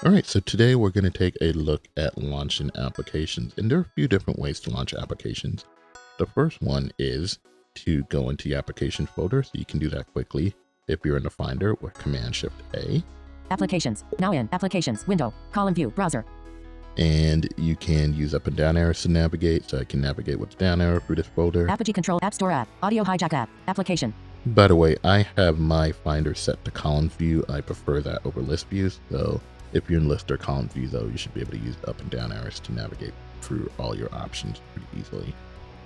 All right, so today we're going to take a look at launching applications, and there are a few different ways to launch applications. The first one is to go into the application folder, so you can do that quickly if you're in the Finder with Command-Shift-A. Applications, now in Applications, window, column view, browser. And you can use up and down arrows to navigate, so I can navigate with the down arrow through this folder. Apogee Control, App Store app, Audio Hijack app, application. By the way, I have my Finder set to column view. I prefer that over list views, so if you're in list or column view, though, you should be able to use up and down arrows to navigate through all your options pretty easily.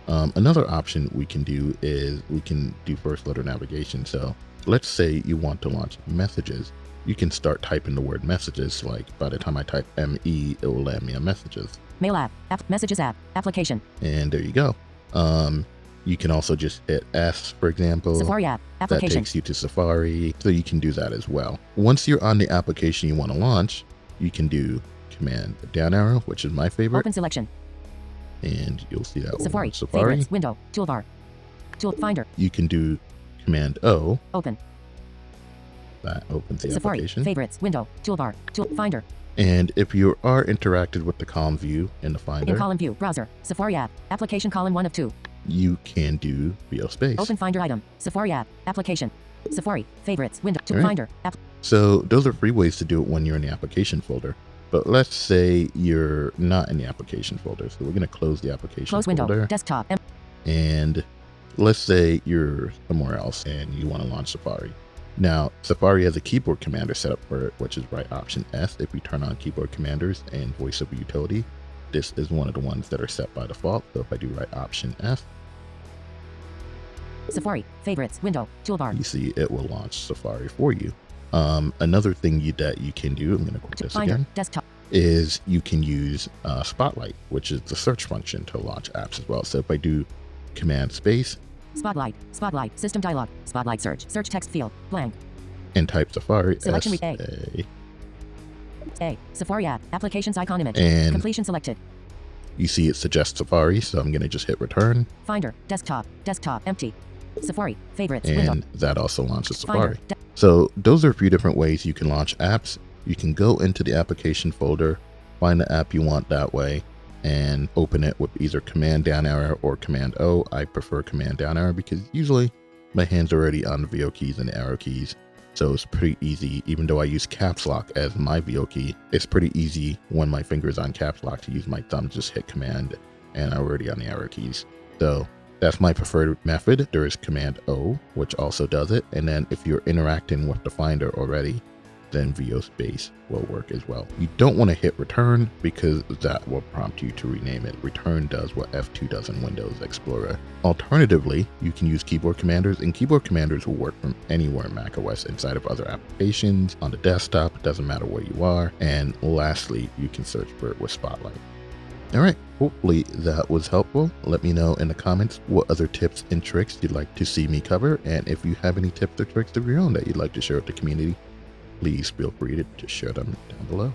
Another option we can do is we can do first letter navigation. So let's say you want to launch messages. You can start typing the word messages. Like by the time I type ME, it will land me on messages. Mail app, messages app, application. And there you go. You can also just hit S, for example. Safari app, application. That takes you to Safari, so you can do that as well. Once you're on the application you want to launch, you can do Command down arrow, which is my favorite. Open selection. And you'll see that Safari, Safari. Favorites, window, toolbar, tool finder. You can do Command O. Open. That opens the Safari, application. favorites, window, toolbar, tool finder. And if you are interacted with the column view in the Finder, In column view, browser, Safari app, application column 1 of 2. you can do VO space. Open Finder item, Safari app, application. Safari, favorites, window, tool All right. finder, app. So those are 3 ways to do it when you're in the application folder. But let's say you're not in the application folder. So we're going to close the application Close folder. window, desktop. And let's say you're somewhere else and you want to launch Safari. Now, Safari has a keyboard commander set up for it, which is right option S. If we turn on keyboard commanders and VoiceOver utility, this is one of the ones that are set by default. So if I do right option F, Safari, favorites, window, toolbar. you see it will launch Safari for you. Another thing that you can do, I'm going to click this Finder, again, desktop. is you can use Spotlight, which is the search function to launch apps as well. So if I do Command space Spotlight, Spotlight, system dialog, Spotlight search, search text field, blank. and type Safari, Selection S-A, A, Safari app, applications icon image, and completion selected. you see it suggests Safari, so I'm going to just hit return, Finder, desktop, empty. Safari, favorites, window. and that also launches Finder, Safari. So those are a few different ways you can launch apps. You can go into the application folder, find the app you want that way, and open it with either Command down arrow or Command O. I prefer Command down arrow because usually my hand's already on the VO keys and the arrow keys. So it's pretty easy, even though I use caps lock as my VO key, it's pretty easy when my finger is on caps lock to use my thumb, just hit Command and I'm already on the arrow keys. So that's my preferred method. There is Command O, which also does it. And then if you're interacting with the Finder already, then VO space will work as well. You don't want to hit return because that will prompt you to rename it. Return does what F2 does in Windows Explorer. Alternatively, you can use keyboard commanders, and keyboard commanders will work from anywhere in macOS inside of other applications, on the desktop, it doesn't matter where you are. And lastly, you can search for it with Spotlight. All right, hopefully that was helpful. Let me know in the comments what other tips and tricks you'd like to see me cover. And if you have any tips or tricks of your own that you'd like to share with the community, please feel free to share them down below.